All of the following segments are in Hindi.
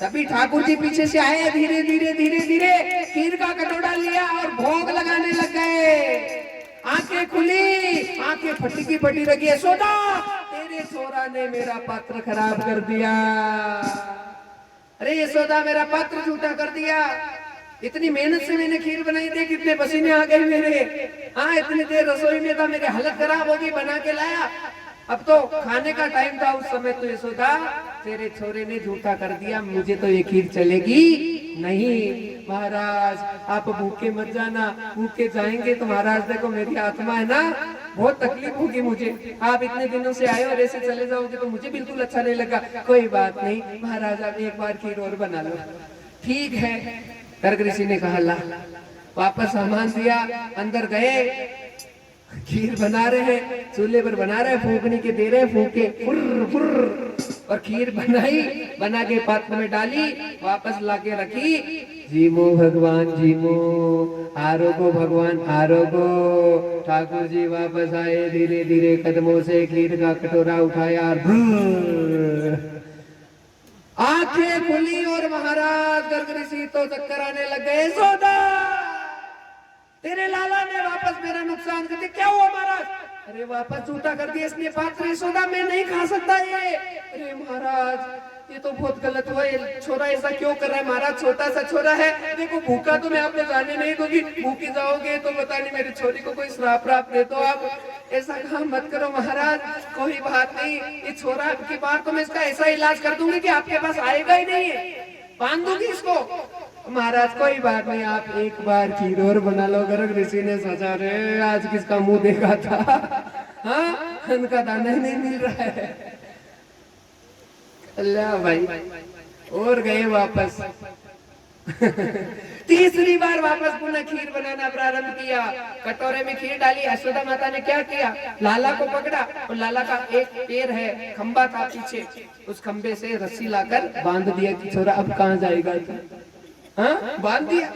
तभी ठाकुर जी पीछे से आए, धीरे धीरे धीरे धीरे खीर का कटोरा लिया और भोग लगाने लग गए। आंखें खुली, आंखें फटी फटी लगी, यशोदा तेरे छोरा ने मेरा पात्र खराब कर दिया। अरे यशोदा मेरा पात्र झूठा कर दिया। इतनी मेहनत से मैंने खीर बनाई थी, कितने पसीने आ गए मेरे। हाँ इतनी देर रसोई में था, मेरी हालत खराब होगी, बना के लाया। अब तो खाने का टाइम था उस समय, तो यशोदा तेरे छोरे ने झूठा कर दिया, मुझे तो ये खीर चलेगी नहीं। महाराज आप भूखे मत जाना, भूखे जाएंगे तो महाराज देखो मेरी आत्मा है ना, बहुत तकलीफ होगी मुझे। आप इतने दिनों से आए और ऐसे चले जाओगे तो मुझे बिल्कुल अच्छा नहीं लगा। कोई बात नहीं महाराज, आप एक बार खीर और बना लो। ठीक है, गर्ग ऋषि ने कहा ला। वापस सामान दिया, अंदर गए, खीर बना रहे हैं, चूल्हे पर बना रहे, फूकने के दे रहे, फूके फुर्र फुर्र, और खीर बनाई, बना के पात्र में डाली, वापस लाके रखी। जीमो भगवान जीमो, आरोगो भगवान आरोगो। ठाकुर जी वापस आए, धीरे धीरे कदमों से खीर का कटोरा उठाया, आंखें खुली और महाराज गर्ग ऋषि तो चक्कर आने लग गए। यशोदा तेरे लाला ने वापस मेरा नुकसान कर दिया। क्या हुआ महाराज? अरे वापस झूठा कर दिया इसने पात्र। यशोदा मैं नहीं खा सकता ये। अरे महाराज ये तो बहुत गलत हुआ, ये छोरा ऐसा क्यों कर रहा है? महाराज छोटा सा छोरा है, देखो भूखा तो मैं आपको जाने नहीं दूंगी, भूखी जाओगे तो पता नहीं मेरी छोरी को कोई श्राप दे दो। आप ऐसा काम मत करो महाराज। कोई बात नहीं, ये छोरा की बार तो मैं इसका ऐसा इलाज कर दूंगी कि आपके पास आएगा ही नहीं, बांध दूंगी इसको। महाराज कोई बात नहीं, आप एक बार खीर और बना लो। गर्ग ऋषि ने सोचा रे आज किसका मुंह देखा था, हाँ उनका दाना ही नहीं मिल रहा है। अल्लाह भाई, और गए वापस। तीसरी बार वापस पुनः खीर बनाना प्रारंभ किया। कटोरे में खीर डाली। यशोदा माता ने क्या किया, लाला को पकड़ा, और लाला का एक पैर है, खंबा था पीछे, उस खंबे से रस्सी लाकर बांध दिया कि छोरा अब कहाँ जाएगा। हाँ बांध दिया।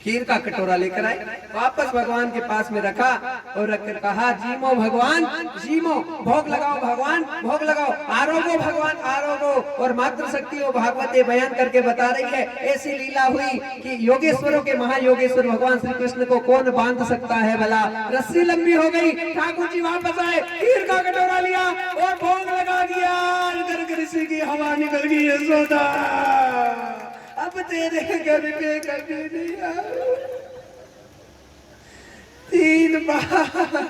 खीर का कटोरा लेकर आए, वापस भगवान के पास में रखा और रखकर कहा जीमो भगवान जीमो, भोग लगाओ भगवान भोग लगाओ, आरोगो भगवान आरोगो। और मात्र शक्ति वो भागवत बयान करके बता रही है, ऐसी लीला हुई कि योगेश्वरों के महायोगेश्वर भगवान श्री कृष्ण को कौन बांध सकता है भला। रस्सी लंबी हो गई, ठाकुर जी वापस आए, खीर का कटोरा लिया और भोग लगा दिया। गर्ग ऋषि की हवा निकल गई। यशोदा अब तेरे घर पे कभी नहीं आऊं। 3 बार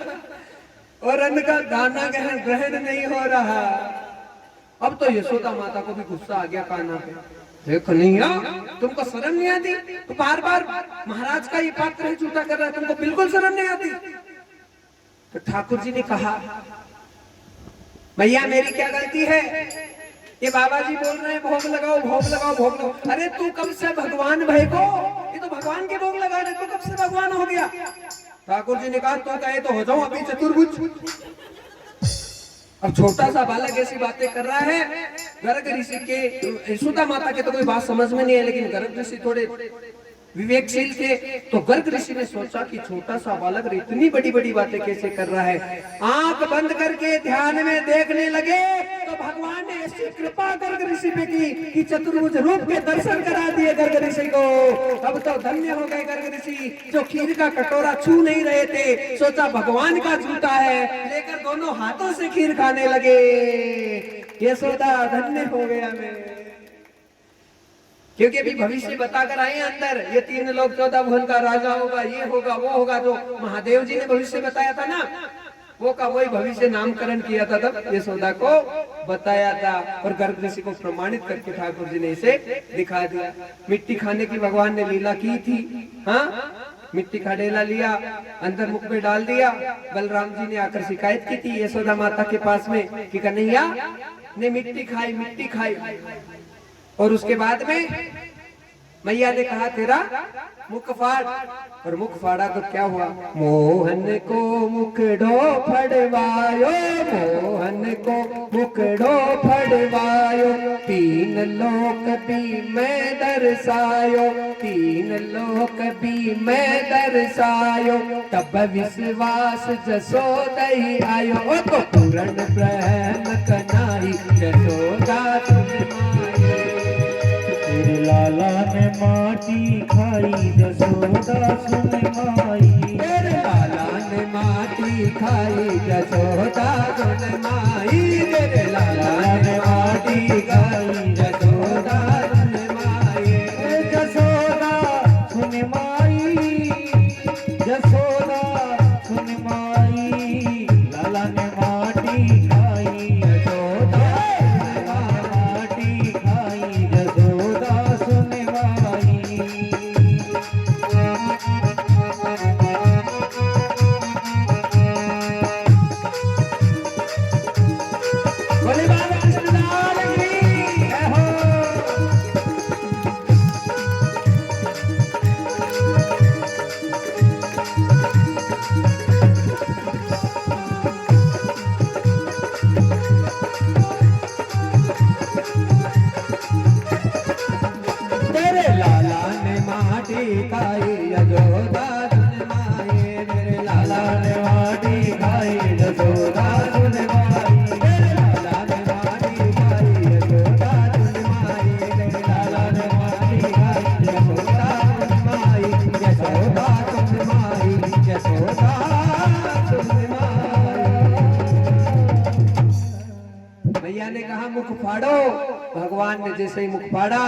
और अन्न का दाना ग्रहण नहीं हो रहा। अब तो यशोदा माता को भी गुस्सा आ गया कान्हा पे। देखो नहीं तुमको शर्म नहीं आती? तो बार बार महाराज का ये पात्र ही झूठा कर रहा है, तुमको बिल्कुल शर्म नहीं आती? तो ठाकुर जी ने कहा भैया मेरी क्या गलती है? ये बाबा जी बोल रहे हैं भोग लगाओ भोग लगाओ भोग लगाओ। अरे तू कब से भगवान भाई को, ये तो भगवान के भोग लगा रहे, तू कब से भगवान हो गया? ठाकुर जी ने कहा तू कहे तो हो जाऊं अभी चतुर्भुज। अब छोटा सा बालक ऐसी बातें कर रहा है। गर्ग ऋषि के, यशोदा माता के तो कोई बात समझ में नहीं है, लेकिन गर्ग ऋषि थोड़े विवेकशील थे। तो गर्ग ऋषि ने सोचा कि छोटा सा बालक इतनी बड़ी बड़ी बातें कैसे कर रहा है। आंख बंद करके ध्यान में देखने लगे तो भगवान ने ऐसी कृपा गर्ग ऋषि पे की कि चतुर्भुज रूप के दर्शन करा दिए गर्ग ऋषि को। अब तो धन्य हो गए गर्ग ऋषि, जो खीर का कटोरा छू नहीं रहे थे, सोचा भगवान का झूठा है, लेकर दोनों हाथों से खीर खाने लगे। यशोदा धन्य हो गया मैं, क्योंकि अभी भविष्य बताकर आए अंदर, ये 3 लोग 14 भुवन का राजा होगा, ये होगा वो होगा, जो महादेव जी ने भविष्य बताया था ना, वो का वही भविष्य नामकरण किया था, तब यशोदा को बताया था। और गर्ग ऋषि को प्रमाणित करके ठाकुर जी ने इसे दिखा दिया। मिट्टी खाने की भगवान ने लीला की थी। हाँ मिट्टी का ढेला लिया, अंदर मुख में डाल दिया। बलराम जी ने आकर शिकायत की थी यशोदा माता के पास में कि कन्हैया ने मिट्टी खाई। और उसके बाद में मैया ने कहा तेरा मुख फाड़, और मुख फाड़ा तो क्या हुआ, मोहन को मुखड़ो फड़वायो, मोहन को मुखड़ो फड़वायो, 3 लोक भी मैं दर्शायो, 3 लोक भी मैं दर्शायो, तब विश्वास जसोदई आयो। ओ तो पूर्ण ब्रह्म कनाई जसोदा तुम माटी खाई जसोदा सुन माई। तेरे लाला ने माटी खाई जसोदा सुन माई। तेरे लाला ने माटी खाई जसोदा सुन माई। जसोदा सुन माई, जसोदा सुन माई। लाला ने माटी खाई जसोदा माटी खाई जसोदा सुन माई। बोले बाबा कृष्णलाल की जय हो। तेरे लाला ने माटी खाई यशोदा सुन माई। तेरे लाला ने माटी खाई यशोदा सुन माई। तेरे लाला ने माटी खाई यशोदा सुन माई। तेरे लाला ने माटी खाई यशोदा सुन माई। यशोदा सुन माई, यशोदा सुन माई। मैया ने कहा मुख फाड़ो। भगवान ने जैसे ही मुख फाड़ा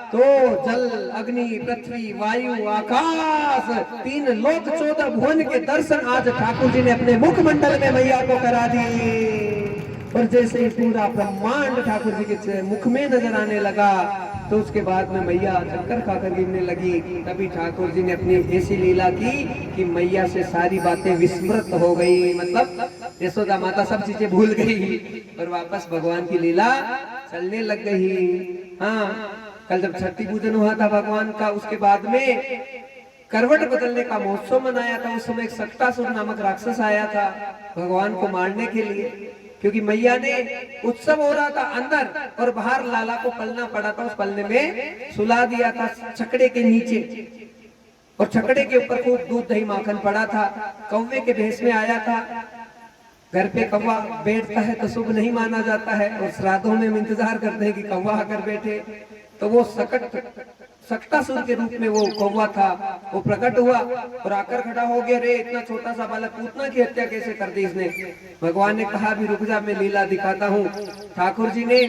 तो जल, अग्नि, पृथ्वी, वायु, आकाश, 3 लोक 14 भुवन के दर्शन आज ठाकुर जी ने अपने मुखमंडल में मैया को करा दिए। और जैसे ही पूरा ब्रह्मांड ठाकुर जी के मुख में नजर आने लगा तो उसके बाद में मैया चक्कर खाकर गिरने लगी। तभी ठाकुर जी ने अपनी ऐसी लीला की कि मैया से सारी बातें विस्मृत हो गई। मतलब यशोदा माता सब चीजें भूल गई और वापस भगवान की लीला चलने लग गई। हाँ, कल जब छठी पूजन हुआ था भगवान का, उसके बाद में करवट बदलने का महोत्सव मनाया था। उस समय एक सक्टासुर नामक राक्षस आया था भगवान को मारने के लिए, क्योंकि मैया ने उत्सव हो रहा था अंदर और बाहर लाला को पलना पड़ा था। उस पलने में सुला दिया था छकड़े के नीचे, और छकड़े के ऊपर खूब दूध दही माखन पड़ा था। कौवे के भेष में आया था। घर पे कौवा बैठता है तो शुभ नहीं माना जाता है, और श्राद्धों में हम इंतजार करते हैं कि कौवा आकर बैठे। तो वो सक्टासुर के रूप में वो कौवा था, वो प्रकट हुआ और आकर खड़ा हो गया। रे इतना छोटा सा बालक, पूतना की हत्या कैसे कर दी इसने। भगवान ने कहा भी रुक जा, मैं लीला दिखाता हूँ। ठाकुर जी ने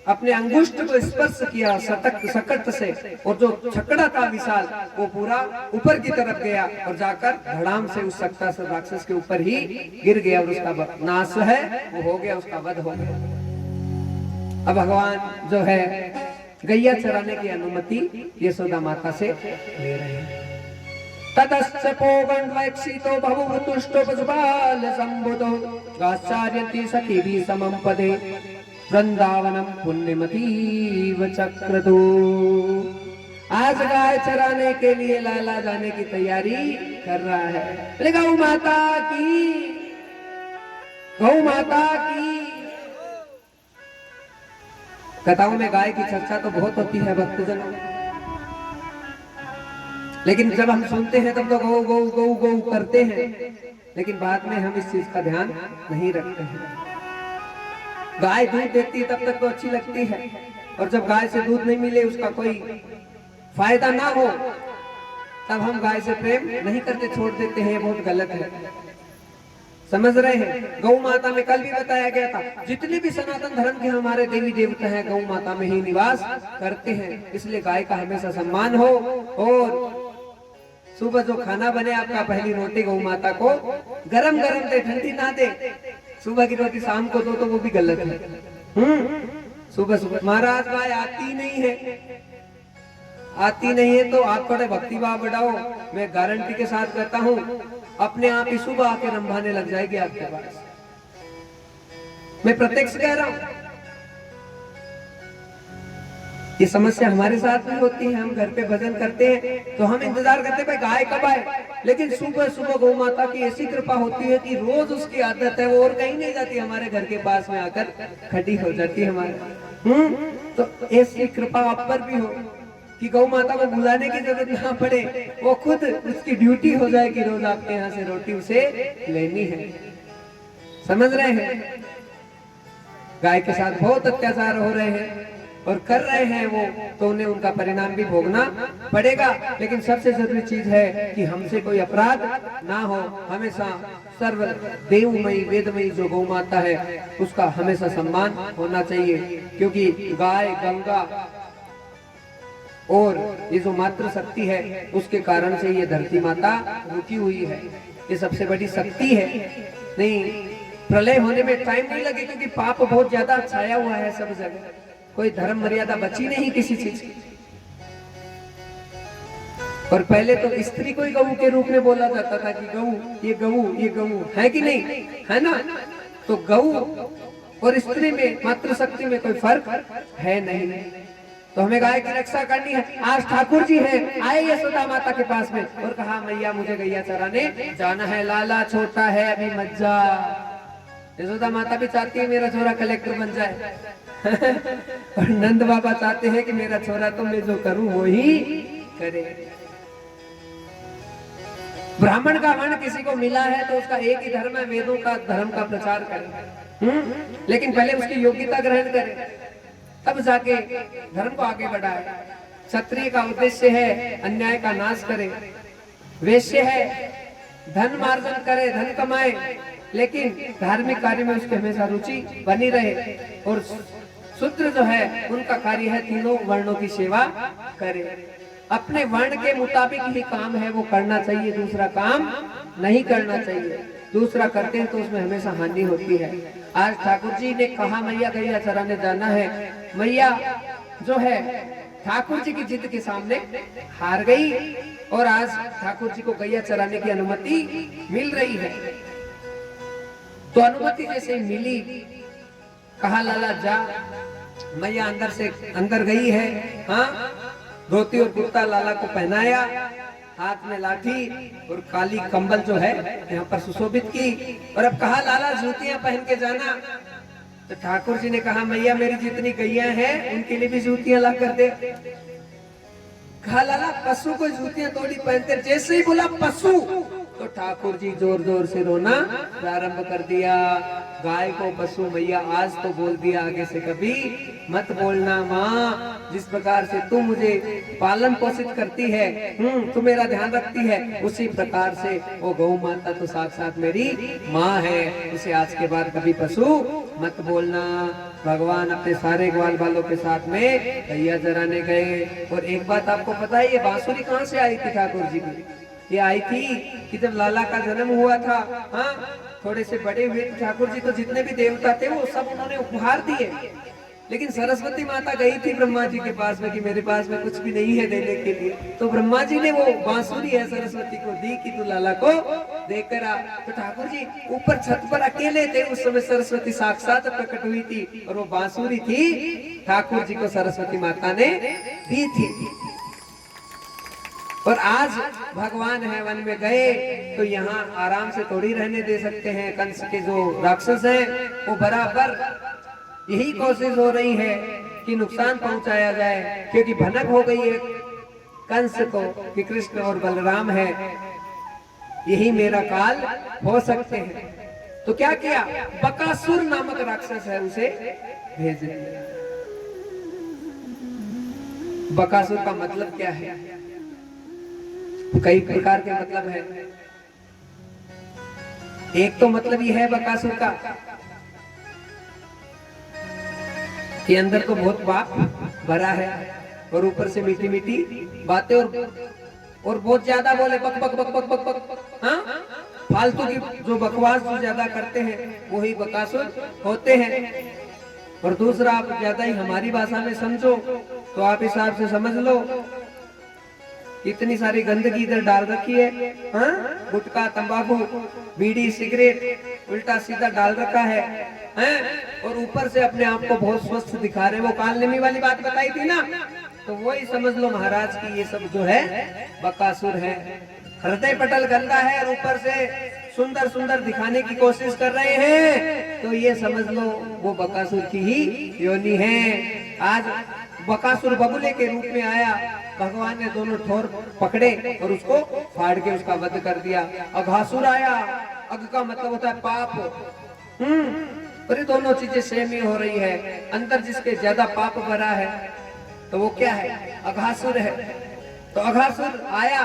अपने अंगुष्ठ को स्पर्श किया सकट से, और जो छकड़ा था विशाल वो पूरा ऊपर की तरफ गया और जाकर धड़ाम से उस सक्टासुर राक्षस के ऊपर ही गिर गया और उसका नाश है वो हो गया, उसका वध हो गया। अब भगवान जो है गैया चराने की अनुमति यशोदा माता से ले रहे हैं। ततश्च पोगण्डवैक्षितो बभूव तुष्टो पशुपाल संबुतो गाश्चार्यन्ति सखीभिः समं पदे वृंदावनम पुण्यमतीव चक्रदो। आज गाय चराने के लिए लाला जाने की तैयारी कर रहा है। गौ माता की, गौ माता की। कथाओं में गाय की चर्चा तो बहुत होती है भक्तजनों, लेकिन जब हम सुनते हैं तब तो गौ गौ गौ गौ करते हैं, लेकिन बाद में हम इस चीज का ध्यान नहीं रखते हैं। गाय दूध देती है तब तक तो अच्छी लगती है, और जब गाय से दूध नहीं मिले, उसका कोई फायदा ना हो, तब हम गाय से प्रेम नहीं करते, छोड़ देते हैं। बहुत गलत है, समझ रहे हैं। गौ माता में कल भी बताया गया था, जितने भी सनातन धर्म के हमारे देवी देवता हैं गौ माता में ही निवास करते हैं। इसलिए गाय का हमेशा सम्मान हो, और सुबह जो खाना बने आपका, पहली रोटी गौ माता को गरम गरम दे, ठंडी ना दे। सुबह की रोटी शाम को दो तो वो भी गलत है। सुबह सुबह महाराज गाय आती नहीं है, आती नहीं है तो आप थोड़े भक्ति भाव बढ़ाओ। मैं गारंटी के साथ कहता हूँ, अपने आप ही सुबह आके रंभाने लग जाएगी आपके पास। मैं प्रत्यक्ष कह रहा हूं। ये समस्या हमारे साथ भी होती है। हम घर पे भजन करते हैं तो हम इंतजार करते हैं भाई गाय कब आए, लेकिन सुबह सुबह गौ माता की ऐसी कृपा होती है कि रोज उसकी आदत है, वो और कहीं नहीं जाती, हमारे घर के पास में आकर खड़ी हो जाती है हमारे। तो ऐसी कृपा आप पर भी हो कि गौ माता को बुलाने की जरूरत ना पड़े, वो खुद उसकी ड्यूटी हो जाए कि रोज आपके यहाँ से रोटी उसे लेनी है। समझ रहे हैं? गाय के साथ बहुत अत्याचार हो रहे हैं। और कर रहे हैं वो, तो उन्हें उनका परिणाम भी भोगना पड़ेगा। लेकिन सबसे जरूरी चीज है कि हमसे कोई अपराध ना हो। हमेशा सर्व देवमयी वेदमयी जो गौ माता है उसका हमेशा सम्मान होना चाहिए, क्योंकि गाय गंगा और ये जो मातृ शक्ति है उसके कारण से ये धरती माता रुकी हुई है। ये सबसे बड़ी शक्ति है। नहीं, प्रलय होने में टाइम नहीं लगे, क्योंकि पाप बहुत ज्यादा छाया हुआ है सब जगह, कोई धर्म मर्यादा बची नहीं किसी चीज की। और पहले तो स्त्री को ही गऊ के रूप में बोला जाता था कि गऊ, ये गऊ, ये गऊ है कि नहीं, है ना। तो गऊ और स्त्री में मातृशक्ति में कोई फर्क है नहीं। तो हमें गाय की रक्षा करनी है। आज ठाकुर जी है आए यशोदा माता के पास में और कहा मैया मुझे गैया चराने जाना है, लाला छोटा है अभी मत जा। यशोदा माता भी चाहती है मेरा छोरा कलेक्टर बन जाए और नंद बाबा चाहते हैं कि मेरा छोरा तो मैं जो करूं वो ही करे। ब्राह्मण का वर्ण किसी को मिला है तो उसका एक ही धर्म है, वेदों का धर्म का प्रचार करे। लेकिन पहले उसकी योग्यता ग्रहण करे, तब जाके धर्म को आगे बढ़ाए। क्षत्रिय का उद्देश्य है अन्याय का नाश करे, वैश्य है धन मार्जन करे, धन कमाए, लेकिन धार्मिक कार्य में उसकी हमेशा रुचि बनी रहे। और शूद्र जो है उनका कार्य है तीनों वर्णों की सेवा करे। अपने वर्ण के मुताबिक ही काम है वो करना चाहिए, दूसरा काम नहीं करना चाहिए। दूसरा करते हैं तो उसमें हमेशा हानि होती है। आज ठाकुर जी ने कहा मैया गैया चराने जाना है, मैया जो है ठाकुर जी की जिद के सामने हार गई और आज ठाकुर जी को गैया चराने की अनुमति मिल रही है। तो अनुमति जैसे मिली, कहा लाला जा। मैया अंदर से अंदर गई है, हाँ, धोती और कुर्ता लाला को पहनाया, हाथ में लाठी और काली कंबल जो है यहाँ पर सुशोभित की, और अब कहा लाला जूतियां पहन के जाना। तो ठाकुर जी ने कहा मैया मेरी जितनी गैया हैं उनके लिए भी जूतियां ला कर दे। कहा लाला पशु को जूतियां थोड़ी पहनते। जैसे ही बोला पशु तो ठाकुर जी जोर जोर से रोना प्रारंभ कर दिया। गाय को पशु मैया आज तो बोल दिया, आगे से कभी मत बोलना माँ। जिस प्रकार से तू मुझे पालन पोषित करती है, तू मेरा ध्यान रखती है, उसी प्रकार से वो गौ माता तो साक्षात मेरी माँ है, उसे आज के बाद कभी पशु मत बोलना। भगवान अपने सारे ग्वाल बालों के साथ में गैया चराने गए। और एक बात आपको पता है, ये बांसुरी कहाँ से आई थी ठाकुर जी की? ये आई थी कि जब लाला का जन्म हुआ था, हाँ, थोड़े से बड़े हुए ठाकुर जी, तो जितने भी देवता थे वो सब उन्होंने उपहार दिए। लेकिन सरस्वती माता गई थी ब्रह्मा जी के पास में कि मेरे पास में कुछ भी नहीं है देने के लिए। तो ब्रह्मा जी ने वो बांसुरी है सरस्वती को दी कि तू लाला को देकर आ। तो ठाकुर जी ऊपर छत पर अकेले थे, उस समय सरस्वती साक्षात प्रकट हुई थी और वो बांसुरी थी ठाकुर जी को सरस्वती माता ने दी थी। और आज भगवान है वन में गए तो यहाँ आराम से थोड़ी रहने दे सकते हैं। कंस के जो राक्षस हैं वो बराबर यही कोशिश हो रही है कि नुकसान पहुंचाया जाए, क्योंकि भनक हो गई है कंस को कि कृष्ण और बलराम है, यही मेरा काल हो सकते हैं। तो क्या किया, बकासुर नामक राक्षस है उसे भेज दिया। बकासुर का मतलब क्या है? कई प्रकार के मतलब है। एक तो मतलब ये है बकासुर का कि अंदर तो बहुत पाप भरा है और ऊपर से मीठी मीठी बातें और बहुत ज्यादा बोले, बक बक बक बक बक बक, हाँ, फालतू की जो बकवास जो ज्यादा करते हैं वही बकासुर होते हैं। और दूसरा, आप ज्यादा ही हमारी भाषा में समझो तो आप हिसाब से समझ लो, इतनी सारी गंदगी इधर डाल रखी है, हाँ, गुटखा तंबाकू बीड़ी सिगरेट उल्टा सीधा डाल रखा है, हैं? और ऊपर से अपने आप को बहुत स्वस्थ दिखा रहे हैं। वो कालनेमी वाली बात बताई थी ना, तो वही समझ लो महाराज की ये सब जो है बकासुर है। हृदय पटल गंदा है और ऊपर से सुंदर सुंदर दिखाने की कोशिश कर रहे हैं, तो ये समझ लो वो बकासुर की ही योनि है। आज बकासुर बगुले के रूप में आया, भगवान ने दोनों ठोर पकड़े और उसको फाड़ के उसका वध कर दिया। अघासुर आया, अघ का मतलब होता है पाप, पर ये दोनों चीजें सेम ही हो रही है। अंदर जिसके ज्यादा पाप भरा है तो वो क्या है, अघासुर है। तो अघासुर आया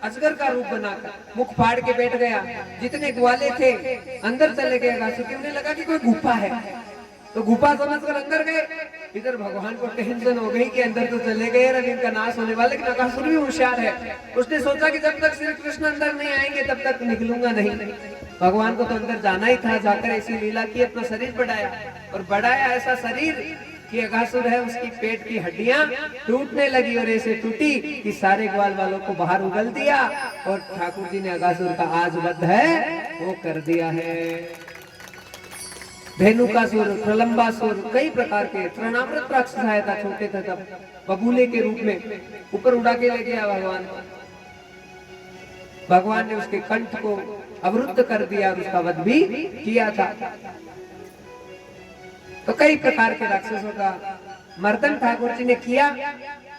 अजगर का रूप बनाकर, मुख फाड़ के बैठ गया। जितने ग्वाले थे अंदर चले गए अघासुर के, उन्हें लगा कि कोई गुफा है, तो गुफा समझकर अंदर गए। इधर भगवान को टेंशन हो गई कि अंदर तो चले गए, अब इनका नाश होने वाला। लेकिन अघासुर भी होशियार है, उसने सोचा कि जब तक श्री कृष्ण अंदर नहीं आएंगे तब तक निकलूंगा नहीं। भगवान को तो अंदर जाना ही था, जाकर ऐसी लीला की, अपना शरीर बढ़ाया और बढ़ाया ऐसा शरीर कि अघासुर है उसकी पेट की हड्डियां टूटने लगी और ऐसे टूटी कि सारे ग्वाल वालों को बाहर उगल दिया। और ठाकुर जी ने अघासुर का आज वध है वो कर दिया है। धेनुकासुर, प्रलंबासुर, कई प्रकार के तृणावृत राक्षस आया था, छोटे थे तब, बबूले के रूप में ऊपर उड़ा के ले गया भगवान। भगवान ने उसके कंठ को अवरुद्ध कर दिया और उसका वध भी किया था। तो कई प्रकार के राक्षसों का मर्दन ठाकुर जी ने किया।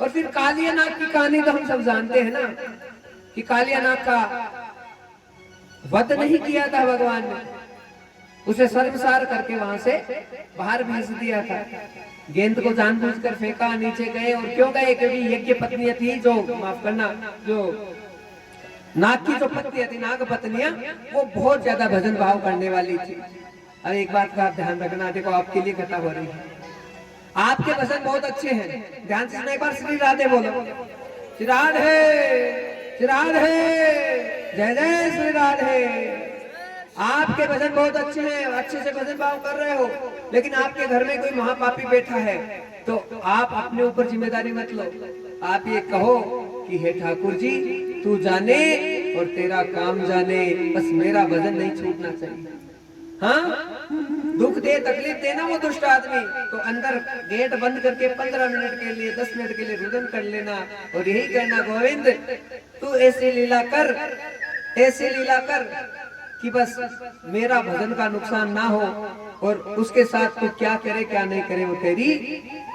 और फिर कालियानाग की कहानी तो हम सब जानते हैं ना, कि कालियानाग का वध नहीं किया था भगवान ने, उसे शर्मसार करके वहां से बाहर भेज दिया था। गेंद को जानबूझकर फेंका, नीचे गए। और क्यों गए, क्योंकि यज्ञ पत्नियां थी जो, माफ करना, जो नाग की जो पत्नियां थी, नाग पत्नियां, वो बहुत ज्यादा भजन भाव करने वाली थी। अब एक बात का आप ध्यान रखना, देखो आपके लिए कथा हो रही है, आपके भजन बहुत अच्छे हैं, ध्यान से सुना। एक बार श्री राधे बोलो, श्री राधे, श्री राधे, जय जय श्री राधे। आपके भजन बहुत अच्छे हैं, अच्छे से भजन भाव कर रहे हो, लेकिन आपके घर में कोई महापापी बैठा है तो आप अपने ऊपर जिम्मेदारी मत लो। आप ये कहो कि हे ठाकुर जी तू जाने और तेरा काम जाने, बस मेरा भजन नहीं छूटना चाहिए। हाँ, दुख दे, तकलीफ देना वो दुष्ट आदमी, तो अंदर गेट बंद करके 15 मिनट के लिए, 10 मिनट के लिए रुदन कर लेना और यही कहना, गोविंद तू ऐसी लीला कर, ऐसी लीला कर कि बस मेरा भजन का नुकसान ना हो, और उसके साथ तू क्या करे क्या नहीं करे वो तेरी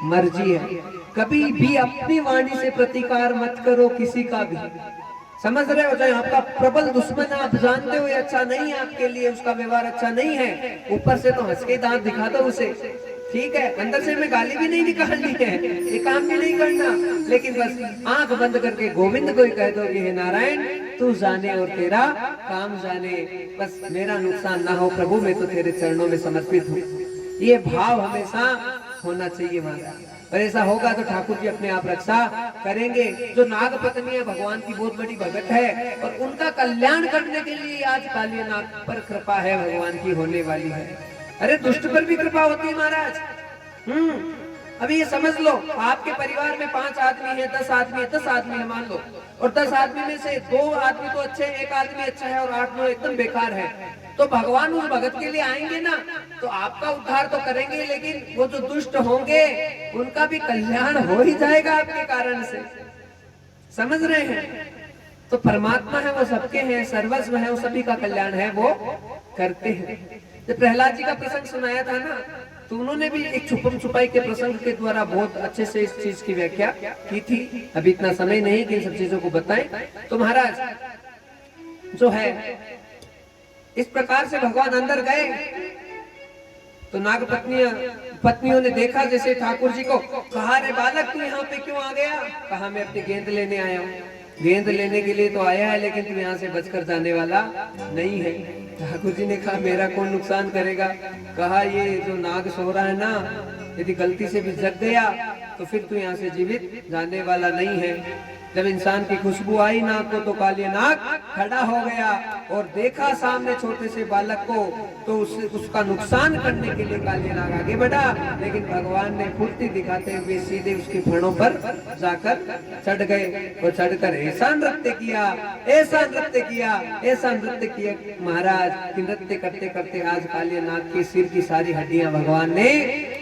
मर्जी है। कभी भी अपनी वाणी से प्रतिकार मत करो किसी का भी, समझ रहे हो? चाहे आपका प्रबल दुश्मन आप जानते हो ये अच्छा नहीं है आपके लिए, उसका व्यवहार अच्छा नहीं है, ऊपर से तो हंस के दांत दिखा दो उसे, ठीक है, अंदर से में गाली भी नहीं निकालनी है, ये काम भी नहीं करना, लेकिन बस आंख बंद करके गोविंद को ही कह दो कि हे नारायण तू जाने और तेरा काम जाने, बस मेरा नुकसान ना हो प्रभु, मैं तो तेरे चरणों में समर्पित हूँ। ये भाव हमेशा होना चाहिए महाराज, और ऐसा होगा तो ठाकुर जी अपने आप रक्षा करेंगे। जो नाग पत्नी है भगवान की बहुत बड़ी भगत है, और उनका कल्याण करने के लिए आज काली नाग पर कृपा है भगवान की होने वाली है। अरे दुष्ट पर भी कृपा होती है महाराज। अभी ये समझ लो, आपके परिवार में 5 आदमी है, 10 आदमी है, 10 आदमी है मान लो, और 10 आदमी में से 2 आदमी तो अच्छे हैं, 1 आदमी अच्छा है और 8-9 एकदम बेकार है, तो भगवान उस भगत के लिए आएंगे ना, तो आपका उद्धार तो करेंगे, लेकिन वो जो दुष्ट होंगे उनका भी कल्याण हो ही जाएगा आपके कारण से, समझ रहे हैं? तो परमात्मा है वो सबके हैं, सर्वस्व है वो सभी का कल्याण है वो करते हैं। जब प्रहलाद जी का प्रसंग सुनाया था ना, तो उन्होंने भी एक छुपम छुपाई के प्रसंग के द्वारा बहुत अच्छे से इस चीज की व्याख्या की थी। अभी इतना समय नहीं कि इन सब चीजों को बताएं। तो महाराज जो है इस प्रकार से भगवान अंदर गए, तो नाग पत्नियों ने देखा, जैसे ठाकुर जी को कहा, रे बालक तू यहाँ पे क्यों आ गया? कहा मैं अपनी गेंद लेने आया हूँ। गेंद लेने के लिए तो आया है, लेकिन तू यहाँ से बचकर जाने वाला नहीं है। ठाकुर जी ने कहा मेरा कौन नुकसान करेगा? कहा ये जो नाग सो रहा है ना, यदि गलती से भी जग गया तो फिर तू यहाँ से जीवित जाने वाला नहीं है। जब इंसान की खुशबू आई नाग को, तो काली नाग खड़ा हो गया और देखा सामने छोटे से बालक को, तो उसका नुकसान करने के लिए काली नाग आगे बढ़ा, लेकिन भगवान ने फुर्ती दिखाते हुए सीधे उसके फणों पर जाकर चढ़ गए और चढ़कर ऐसा नृत्य किया, ऐसा नृत्य किया, ऐसा नृत्य किया महाराज कि नृत्य करते करते आज काली नाग के सिर की सारी हड्डियां भगवान ने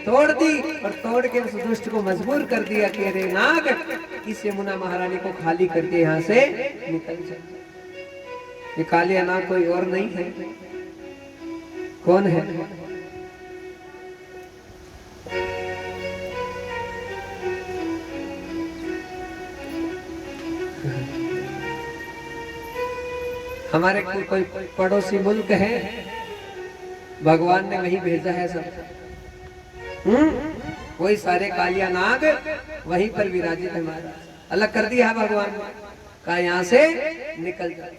तोड़ दी, और तोड़ के उस दुष्ट को मजबूर कर दिया कि रे नाग इस यमुना महारानी को खाली करके यहाँ से निकल जाए। ये काली नाग कोई और नहीं है, कौन है? हमारे कोई पड़ोसी मुल्क है भगवान ने वही भेजा है सब। वही सारे कालिया नाग वहीं पर विराजित है महाराज। अलग कर दिया है भगवान ने, कहा यहाँ से निकल जाए।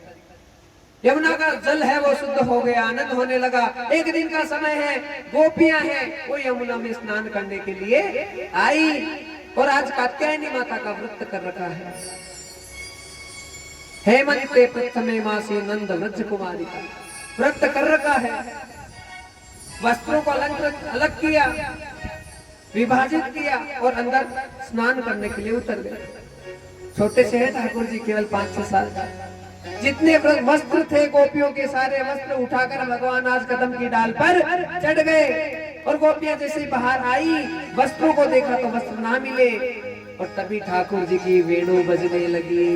यमुना का जल है वो शुद्ध हो गया, आनंद होने लगा। एक दिन का समय है, गोपियां हैं वो यमुना में स्नान करने के लिए आई, और आज कात्यायनी माता का व्रत कर रखा है। हेमंते प्रथमे मासी नंद व्रज कुमारी का व्रत कर रखा है। वस्त्रों को अलग किया, विभाजित किया और अंदर स्नान करने के लिए उतर गए। छोटे से है ठाकुर जी, केवल 5-6 साल का। जितने वस्त्र थे गोपियों के, सारे वस्त्र उठाकर भगवान आज कदम की डाल पर चढ़ गए। और गोपियां जैसे ही बाहर आई, वस्त्रों को देखा तो वस्त्र ना मिले, और तभी ठाकुर जी की वेणु बजने लगी,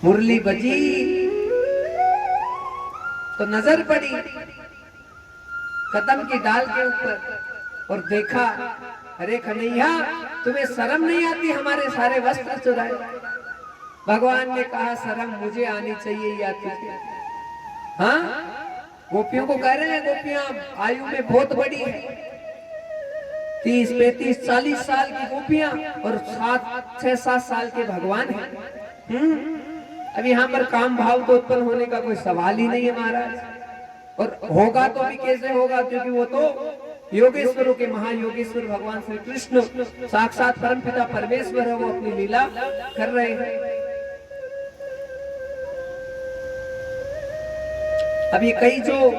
मुरली बजी तो नजर पड़ी कदम की डाल के ऊपर, और देखा, अरे कन्हैया तुम्हें शर्म नहीं आती हमारे सारे वस्त्र चुराए? भगवान ने कहा शर्म मुझे आनी चाहिए या तुझे? हाँ, गोपियों को कह रहे हैं, गोपियां आयु में बहुत बड़ी है, 30, 35, 40 साल की गोपियां, और 6-7 साल के भगवान हैं। अब यहाँ पर काम भाव तो उत्पन्न होने का कोई सवाल ही नहीं है महाराज, और होगा तो भी कैसे होगा, क्योंकि वो तो योगेश्वरों के महायोगेश्वर भगवान श्री कृष्ण साक्षात परमपिता परमेश्वर है, वो अपनी लीला कर रहे हैं। अब ये कई जो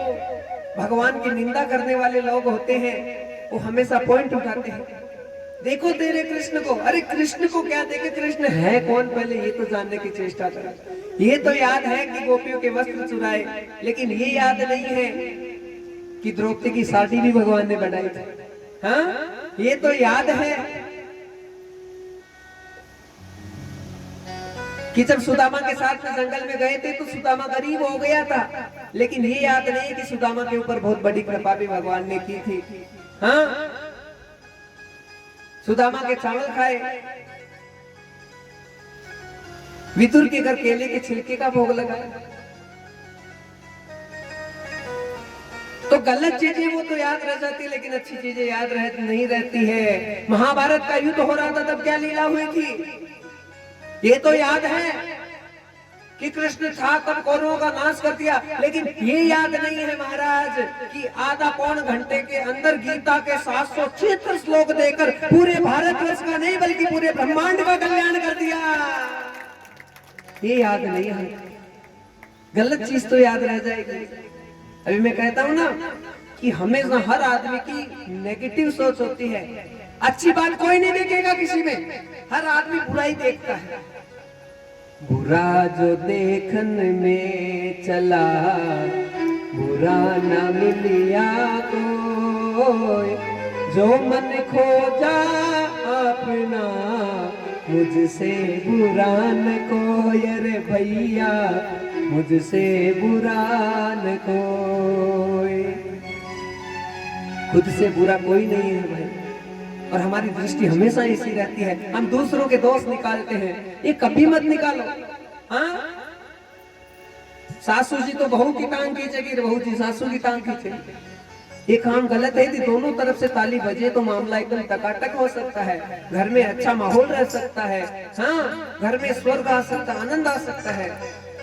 भगवान की निंदा करने वाले लोग होते हैं, वो हमेशा पॉइंट उठाते हैं, देखो तेरे कृष्ण को। अरे कृष्ण को क्या देखे, कृष्ण है कौन, पहले ये तो जानने की चेष्टा करो। ये तो याद है कि गोपियों के वस्त्र चुराए, लेकिन ये याद नहीं है कि द्रौपदी की साड़ी भी भगवान ने बनाई थी। हाँ, ये तो याद है कि जब सुदामा के साथ में जंगल में गए थे तो सुदामा गरीब हो गया था, लेकिन ये याद नहीं कि सुदामा के ऊपर बहुत बड़ी कृपा भी भगवान ने की थी। हाँ, सुदामा के चावल खाए, विदुर के घर केले के छिलके का भोग लगाया। तो गलत चीजें वो तो याद रह जाती, लेकिन अच्छी चीजें याद नहीं रहती है। महाभारत का युद्ध हो रहा था, तब क्या लीला हुई थी ये तो याद है कि कृष्ण था तब कौरवों का नाश कर दिया, लेकिन ये याद नहीं है महाराज कि आधा पौन घंटे के अंदर गीता के 776 श्लोक देकर पूरे भारतवर्ष का नहीं बल्कि पूरे ब्रह्मांड का कल्याण कर दिया। ये याद नहीं है, गलत चीज तो याद रह जाएगी। अभी मैं कहता हूं ना कि हमेशा हर आदमी की नेगेटिव सोच होती है, अच्छी बात कोई नहीं देखेगा किसी में, हर आदमी बुराई देखता है। बुरा जो देखन में चला, बुरा न मिलिया कोई, जो मन खोजा अपना, मुझसे बुरा न कोई। अरे भैया मुझसे बुरा न कोई, खुद से बुरा कोई नहीं है भाई। और हमारी दृष्टि हमेशा ऐसी रहती है, हम दूसरों के दोष निकालते हैं, ये कभी मत निकालो। हाँ, सासू जी तो बहू की टांग खींचेगी, बहू जी सासू की टांग खींचेगी, ये काम गलत है। दोनों तरफ से ताली बजे तो मामला एकदम टकाटक हो सकता है, घर में अच्छा माहौल रह सकता है। हाँ, घर में स्वर्ग आ सकता, आनंद आ सकता है।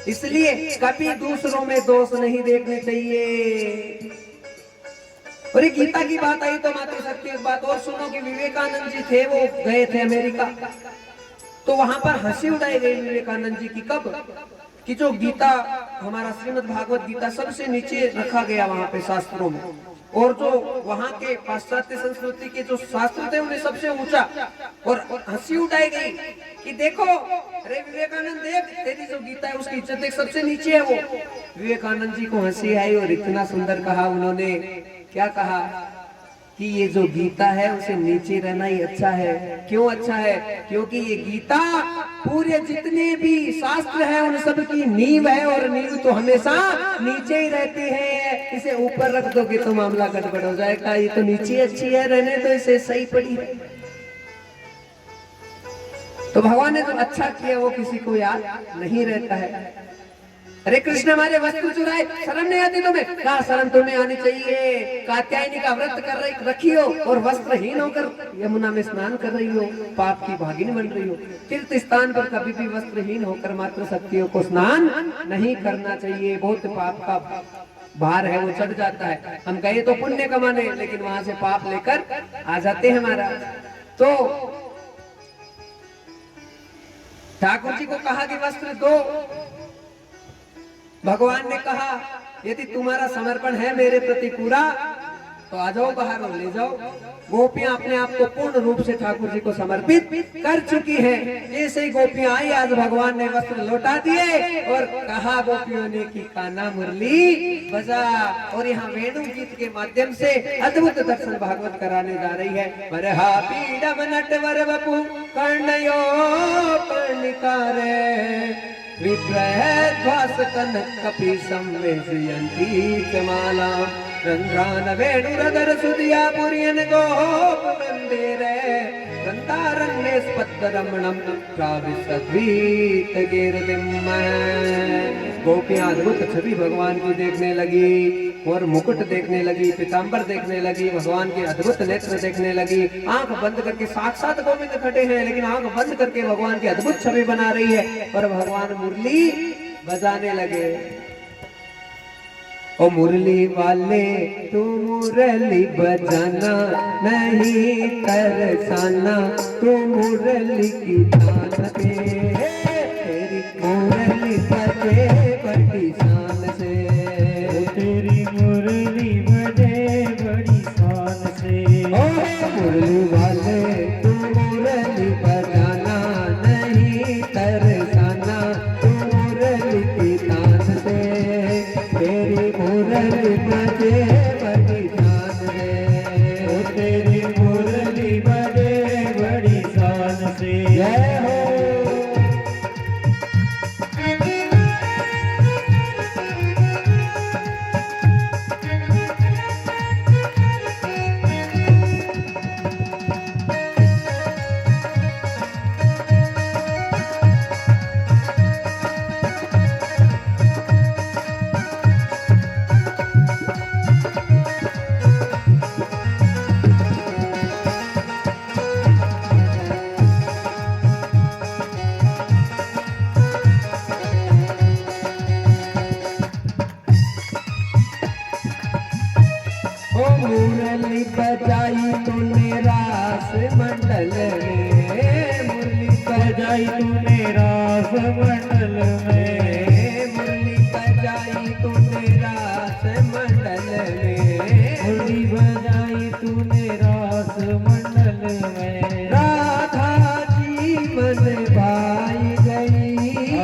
इसलिए कभी दूसरों में दोष नहीं देखने चाहिए। और ये गीता की बात आई तो मातृशक्ति एक बात और सुनो कि विवेकानंद जी थे, वो गए थे अमेरिका, तो वहां पर हंसी उड़ाई गई विवेकानंद जी की। कब कि जो गीता हमारा श्रीमद् भागवत गीता सबसे नीचे रखा गया वहां पे शास्त्रों में, और जो वहां के पाश्चात्य संस्कृति के जो शास्त्र थे उन्हें सबसे ऊंचा, और हंसी उड़ाई गई कि देखो अरे विवेकानंद देख, तेरी जो गीता है उसकी इज्जत देख, सबसे नीचे है वो। विवेकानंद जी को हंसी आई और इतना सुंदर कहा उन्होंने, क्या कहा कि ये जो गीता है उसे नीचे रहना ही अच्छा है। क्यों अच्छा है? क्योंकि ये गीता पूरे जितने भी शास्त्र है उन सब की नींव है, और नींव तो हमेशा नीचे ही रहती है। इसे ऊपर रख दोगे तो मामला गड़बड़ हो जाएगा। ये तो नीचे अच्छी है, रहने तो इसे सही पड़ी है। तो भगवान ने जो अच्छा किया वो किसी को याद नहीं रहता है। अरे कृष्ण हमारे वस्त्र चुराए, शर्म नहीं आती तुम्हें? कहा शर्म तुम्हें आनी चाहिए। कात्यायनी का व्रत कर रखी हो और वस्त्रहीन होकर यमुना में स्नान कर रही हो, पाप की भागिनी बन रही हो। तीर्थ स्थान पर कभी भी वस्त्रहीन होकर मात्र शक्तियों को स्नान नहीं करना चाहिए। बहुत पाप का भार है वो चढ़ जाता है। हम कहे तो पुण्य कमाने, लेकिन वहां से पाप लेकर आ जाते हैं महाराज। तो ठाकुर जी को कहा कि वस्त्र दो। भगवान ने कहा यदि तुम्हारा समर्पण है मेरे प्रति पूरा तो आ जाओ बाहर और ले जाओ। गोपियां अपने आप को पूर्ण रूप से ठाकुर जी को समर्पित कर चुकी हैं। जैसे ही गोपियां आई, आज भगवान ने वस्त्र लौटा दिए और कहा गोपियों ने कि कान्हा मुरली बजा। और यहाँ वेणु गीत के माध्यम से अद्भुत दर्शन भागवत कराने जा रही है। वरहा पीडम नटवर वपु कर्णयो कर्णिकारे विप्रध्वास कनक कपि संवेशयन्ती च मालां रंध्रान वेणुरधर सुदिया पुर्यन गोप वृंदेरे गंधारण्ये स्पद्दरमणं प्राविशद्वीत गिरदिम। गोपियां अद्भुत छवि भगवान की देखने लगी और मुकुट देखने लगी, पीताम्बर देखने लगी, भगवान के अद्भुत नेत्र देखने लगी। आंख बंद करके, साक्षात गोविंद खड़े हैं लेकिन आंख बंद करके भगवान की अद्भुत छवि बना रही है और भगवान मुरली बजाने लगे। ओ मुरली वाले तू मुरली बजाना नहीं तरसाना, तू मुरली की तान पे तेरी मुरली बजे बड़ी शान से, तेरी मुरली बजे बड़ी शान से। ओ मुरली वाले तू मुरली बजाना नहीं तरसाना, तू मुरली की तान से तेरी मुरली बजे बड़ी शान से, ओ तेरी मुरली बजे बड़ी शान से। जय हो। ओ मुरली बजाई तूने रास मंडल में, मुरली बजाई तूने रास मंडल में, मुरली बजाई तूने रास मंडल में, मुरली बजाई तूने रास मंडल में। राधा जी मन भाई गई,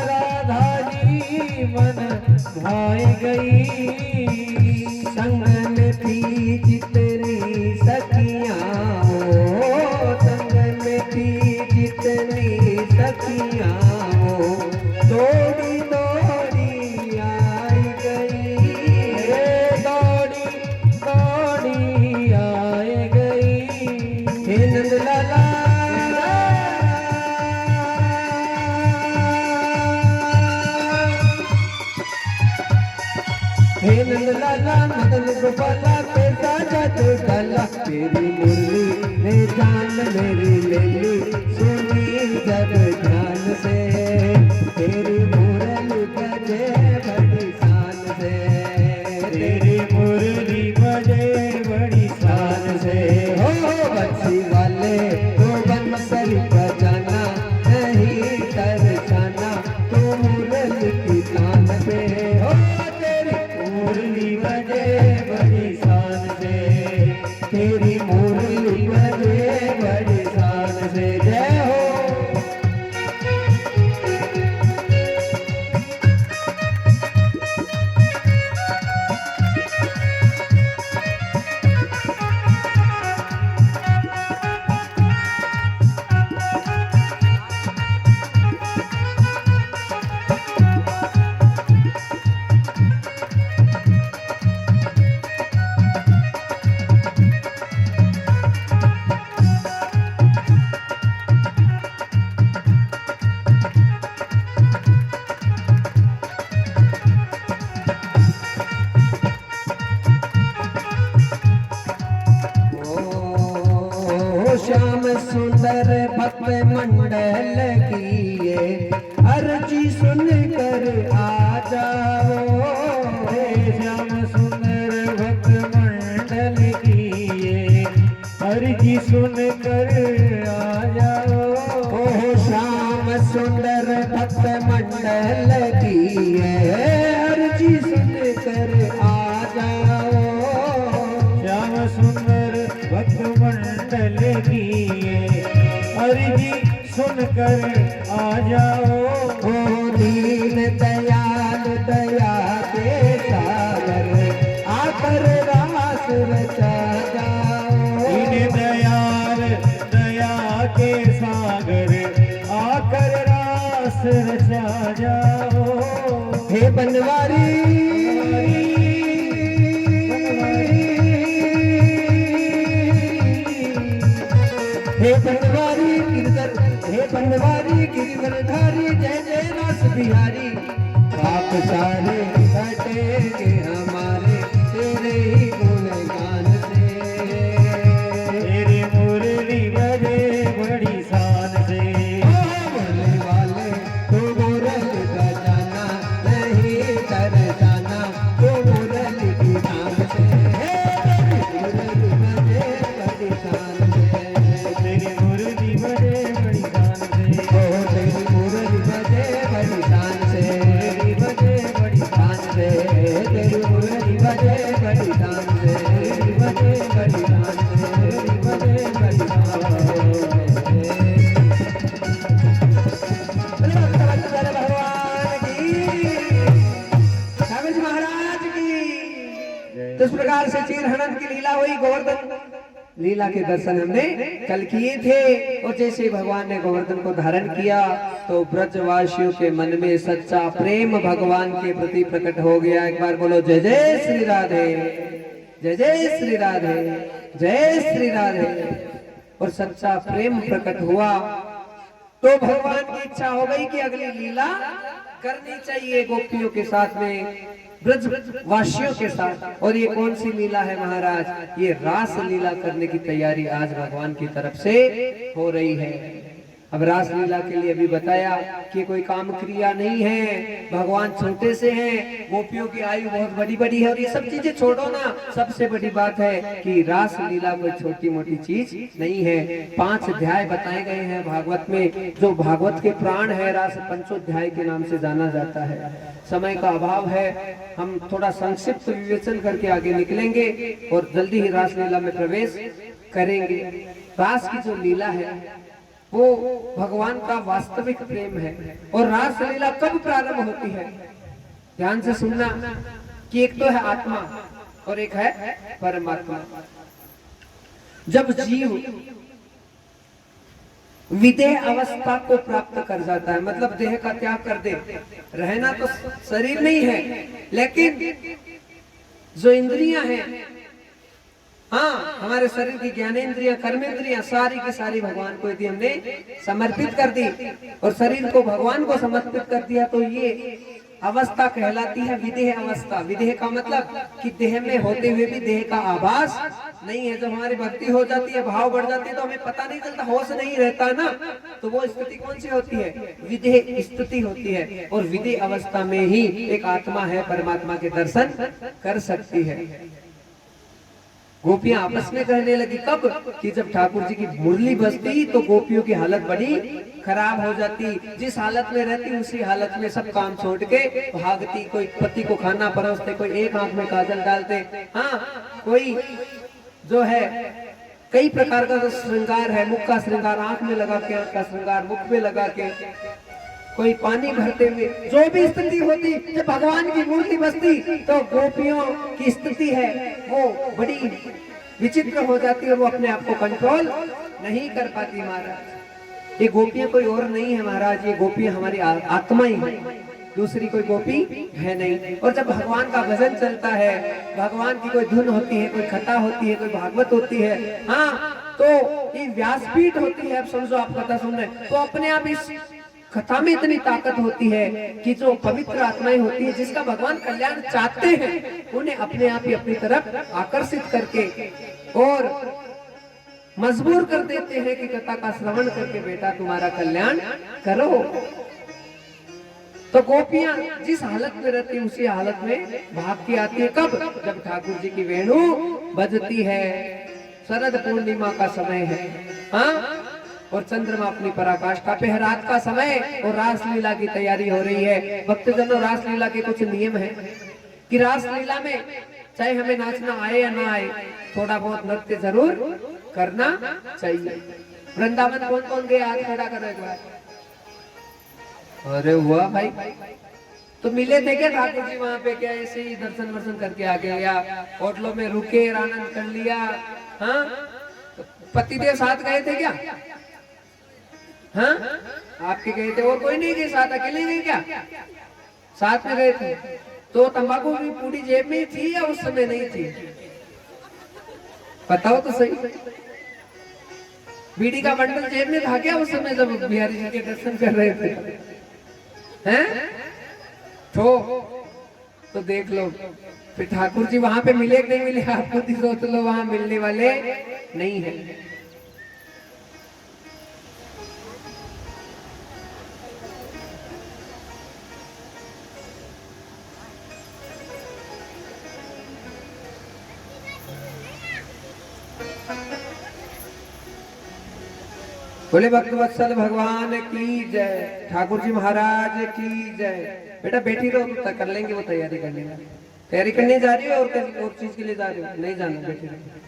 राधा जी मन भाई गई। संग में थी जितनी सखियां हो, संग में थी जितनी सखियां हो, दौड़ी दौड़ी आई गई, दौड़ी दौड़ी आए गई। हे नंद लाला हे नंद लाला मदन गोपाला पैसा जादू डाला, तेरी मुरली ने जान मेरी ले ली, सुनी जब ध्यान से तेरी मुरली बजे बड़ी शान से, तेरी मुरली बजे बड़ी शान से। हो बंसी वाले तो बंसरी बजाना नहीं तरसाना, तू मुरली की तान पे हो तेरी मुरली बजे बड़ी शान से, तेरी मुरली बजे बड़ी शान से। जय हो। श्याम सुंदर भक्त मंडल की ये अर्जी सुन कर आ जाओ। श्याम सुंदर भक्त मंडल की ये अर्जी सुन कर आ जाओ। ओ श्याम सुंदर भक्त मंडल की ये अर्जी सुन कर आ जाओ। श्याम सुंदर भक्त मंडल की ये अर्जी सुनकर आ जाओ। ओ दीन दयाल दया के सागर आकर रास रचा जाओ। दीन दयाल दया के सागर आकर रास रचा जाओ। हे बनवारी हे बनवारी गिरधर, हे बनवारी गिरधरधारी जय जय रास बिहारी। पाप सारे हटेंगे हमारे तेरे ही गुणगान से। तेरी मुरली बजे बड़ी शान से। बोलने वाले तो मुरल बजाना नहीं तरसाना तो मुरल की शान से। मुरली बजे बड़ी शान से। तेरी मुरली बजे बड़ी शान से। ओ तेरी मुरली बजे बड़ी शान से। मुरली बजे बड़ी शान से तेरी मुरली बजे बड़ी शान से। मुरली बजे बड़ी शान से। मुरली बजे बड़ी शान से। भगवान की स्वामी जी महाराज की। तो इस प्रकार से चीर हनन की लीला हुई। गोवर्धन लीला के दर्शन हमने कल किए थे। और जैसे भगवान ने गोवर्धन को धारण किया तो ब्रजवासियों के मन में सच्चा प्रेम भगवान के प्रति प्रकट हो गया। एक बार बोलो जय जय श्री राधे, जय जय श्री राधे, जय श्री राधे। और सच्चा प्रेम प्रकट हुआ तो भगवान की इच्छा हो गई कि अगली लीला करनी चाहिए गोपियों के साथ में, ब्रज वासियों के साथ। और ये कौन सी लीला है महाराज? ये रास लीला करने की तैयारी आज भगवान की तरफ से हो रही है। अब रास लीला के लिए अभी बताया कि कोई काम क्रिया नहीं है, भगवान छोटे से हैं, गोपियों की आयु बहुत बड़ी बड़ी है। और ये सब चीजें छोड़ो ना, सबसे बड़ी बात है कि रास लीला कोई छोटी मोटी चीज नहीं है। 5 अध्याय बताए गए हैं भागवत में, जो भागवत के प्राण है। रास पंचोध्याय के नाम से जाना जाता है। समय का अभाव है, हम थोड़ा संक्षिप्त विवेचन करके आगे निकलेंगे और जल्दी ही रास लीला में प्रवेश करेंगे। रास की जो लीला है वो भगवान का वास्तविक प्रेम है। और रास लीला कब प्रारंभ होती है? ध्यान से सुनना कि एक तो है आत्मा और एक है परमात्मा। जब जीव विदेह अवस्था को प्राप्त कर जाता है, मतलब देह का त्याग कर दे, रहना तो शरीर नहीं है लेकिन जो इंद्रियां हैं, हाँ हमारे शरीर की ज्ञानेंद्रियां, कर्मेंद्रियां सारी की सारी भगवान को यदि हमने समर्पित कर दी और शरीर को भगवान को समर्पित कर दिया तो ये अवस्था कहलाती है विदेह अवस्था। विदेह का मतलब कि देह में होते हुए भी देह का आभास नहीं है। जब हमारी भक्ति हो जाती है, भाव बढ़ जाती है तो हमें पता नहीं चलता, होश नहीं रहता ना, तो वो स्थिति कौन सी होती है? विदेह स्थिति होती है। और विदेह अवस्था में ही एक आत्मा है, परमात्मा के दर्शन कर सकती है। गोपियां आपस में कहने लगी कब कि जब ठाकुर जी की मुरली बजती तो गोपियों की हालत बड़ी खराब हो जाती। जिस हालत में रहती उसी हालत में सब काम छोड़ के भागती। कोई पति को खाना परोसते, कोई एक आंख में काजल डालते, हाँ कोई जो है कई प्रकार का जो श्रृंगार है, मुख का श्रृंगार आंख में लगा के, आंख का श्रृंगार मुख में लगा के, कोई पानी भरते हुए, जो भी स्थिति होती जब भगवान की मूर्ति बसती तो गोपियों की स्थिति है वो बड़ी विचित्र हो जाती है। वो अपने आप को कंट्रोल नहीं कर पाती महाराज। ये गोपियां कोई और नहीं है महाराज, ये गोपियां हमारी आत्मा ही है, दूसरी कोई गोपी है नहीं। और जब भगवान का भजन चलता है, भगवान की कोई धुन होती है, कोई कथा होती है, कोई भागवत होती है, हाँ तो ये व्यासपीठ होती है। अब समझो आप कथा सुन रहे तो अपने आप इस कथा में इतनी ताकत होती है कि जो पवित्र आत्माएं होती है, जिसका भगवान कल्याण चाहते हैं, उन्हें अपने आप ही अपनी तरफ आकर्षित करके और मजबूर कर देते हैं कि कथा का श्रवण करके बेटा तुम्हारा कल्याण करो। तो गोपियां जिस हालत में रहती है उसी हालत में भागती आती है। कब? जब ठाकुर जी की वेणु बजती है, शरद पूर्णिमा का समय है, हाँ, और चंद्रमा अपनी पराकाष्ठा पे है, रात का समय, और रासलीला की तैयारी हो रही है। भक्तजनों, रासलीला के कुछ नियम है कि रासलीला में चाहे हमें नाचना आए या ना आए, थोड़ा बहुत नृत्य जरूर करना चाहिए। वृंदावन कौन कौन गए? हाथ खड़ा करो एक बार। अरे हुआ भाई, तो मिले थे क्या ठाकुर जी वहां पे? क्या ऐसे ही दर्शन वर्शन करके आ गए या होटलों में रुके, आनंद कर लिया? हाँ, तो पतिदेव साथ गए थे क्या? हाँ, आपके गए थे और कोई नहीं गए साथ? अकेले गए क्या? साथ में गए थे। तो तंबाकू की पूरी जेब में थी या उस समय नहीं थी? बताओ तो सही। बीड़ी का बंडल जेब में था क्या उस समय जब बिहारी जी के दर्शन कर रहे थे? हैं? तो देख लो फिर ठाकुर जी वहां पे मिले कि नहीं मिले? आप खुद ही सोच लो, वहां मिलने वाले नहीं है। बोले भक्तवत्सल भगवान की जय, ठाकुर जी महाराज की जय। बेटा बैठी रहो, तो कर लेंगे वो तैयारी करने का। तैयारी करने जा रही हो और चीज के लिए जा रही हो? नहीं जाना, बैठी रहो।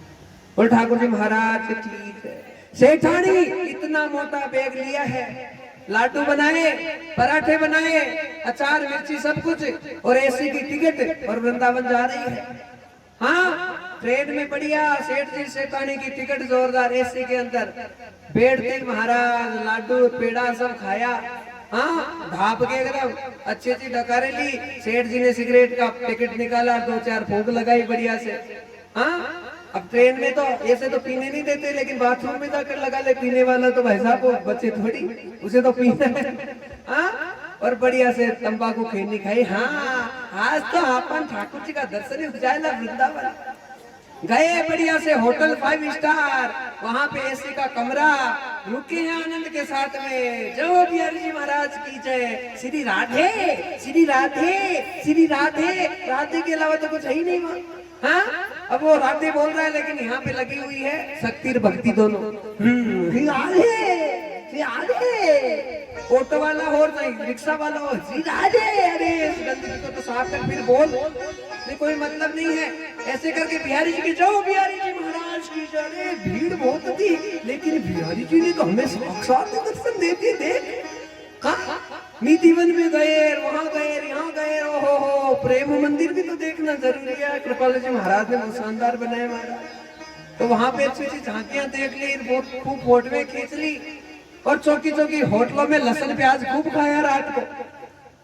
बोले ठाकुर जी महाराज की जय। सेठानी इतना मोटा बैग लिया है, लाडू बनाए, पराठे बनाए, अचार मिर्ची सब कुछ, और एसी की टिकट, और वृंदावन जा रही है। हाँ, ट्रेन में बढ़िया सेठ जी सेठानी की टिकट, जोरदार एसी के अंदर बैठते महाराज, लाडू पेड़ा सब खाया। हाँ, भाप के एकदम अच्छी अच्छी डकारे ली। सेठ जी ने सिगरेट का पैकेट निकाला, 2-4 फूंक लगाई बढ़िया से। हाँ, अब ट्रेन में तो ऐसे तो पीने नहीं देते, लेकिन बाथरूम में जाकर लगा ले पीने वाला, तो भाई साहब बच्चे थोड़ी, उसे तो पीना है। हाँ, और बढ़िया से तंबाकू खैनी खाई। हाँ, आज तो अपन ठाकुर जी का दर्शन हो जाएगा। वृंदावन गए बढ़िया से होटल 5 स्टार, वहां पे एसी का कमरा, रुके हैं आनंद के साथ में। जो बिहारी जी महाराज की जय। श्री राधे, श्री राधे, श्री राधे, राधे के अलावा तो कुछ है ही नहीं वहां। हाँ, अब वो राधे बोल रहा है, लेकिन यहाँ पे लगी हुई है शक्ति और भक्ति दोनों। ऑटो वाला हो, रिक्शा वाला हो, श्री राधे। अरे इस गंदगी को तो साफ कर, फिर बोल, कोई मतलब नहीं है। ऐसे करके बिहारी जी की जाओ, बिहारी जी महाराज की जय। भीड़ बहुत थी, लेकिन बिहारी जी ने तो हमें साक्षात दर्शन देते। देख, नीतिवन में गए, वहां गए, यहाँ गए। ओहो, प्रेम मंदिर भी तो देखना जरूरी है। कृपाल जी महाराज ने बहुत शानदार बनाया महाराज। तो वहां पे अच्छी अच्छी झांकियां देख ली, बहुत खूब फोटोएं खींच ली, और चौकी चौकी होटलों में लहसुन प्याज खूब खाया रात को।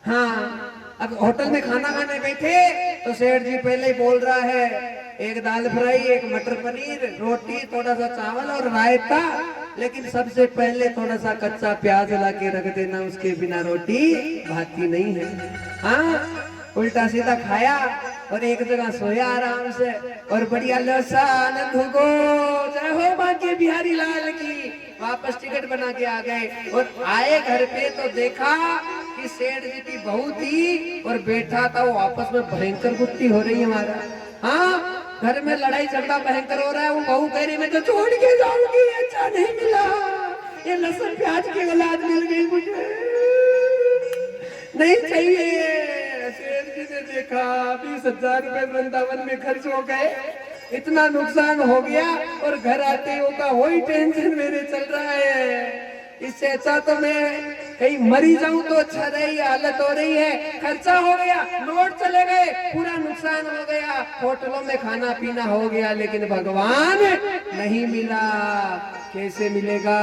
हाँ, अब होटल में खाना खाने बैठे तो सेठ जी पहले ही बोल रहा है, एक दाल फ्राई, एक मटर पनीर, रोटी, थोड़ा सा चावल और रायता, लेकिन सबसे पहले थोड़ा सा कच्चा प्याज ला के रख देना, उसके बिना रोटी भाती नहीं है। हाँ, उल्टा सीधा खाया और एक जगह सोया आराम से, और बढ़िया लोसा आनंद हो। जय हो बांके बिहारी लाल की। वापस टिकट बना के आ गए, और आए घर पे तो देखा कि सेठ जी की बहू थी और बैठा था वो, आपस में भयंकर गुत्ती हो रही है हमारा। हाँ, घर में लड़ाई झगड़ा भयंकर हो रहा है। वो बहू कह रही मैं तो छोड़ के जाऊंगी, अच्छा नहीं मिला, ये लहसुन प्याज की औलाद मिल गई मुझे, नहीं चाहिए। सेठ जी ने देखा 20,000 रुपए वृंदावन में खर्च हो गए, इतना नुकसान हो गया, और घर आते ही का वही टेंशन मेरे चल रहा है। इससे अच्छा तो मैं कहीं मरी जाऊं तो अच्छा रही, हालत हो रही है, खर्चा हो गया, नोट चले गए, पूरा नुकसान हो गया, होटलों में खाना पीना हो गया, लेकिन भगवान नहीं मिला। कैसे मिलेगा?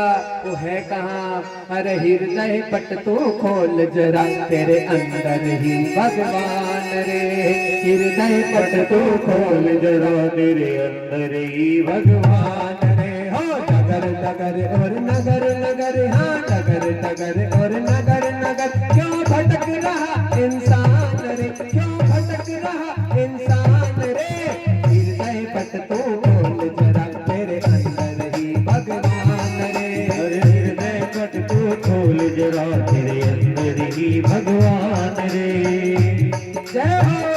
वो है कहाँ? अरे हृदय पट तो खोल जरा, तेरे अंदर ही भगवान रे। हृदय पट तो खोल जरा, तेरे अंदर ही भगवान रे। हो नगर नगर और नगर नगर, हाँ नगर नगर और नगर नगर, क्यों भटक रहा इंसान रे, क्यों भटक रहा इंसान रे। हृदय पट तो खोल जरा, तेरे अंदर ही अंदर ही भगवान रे। जय हो।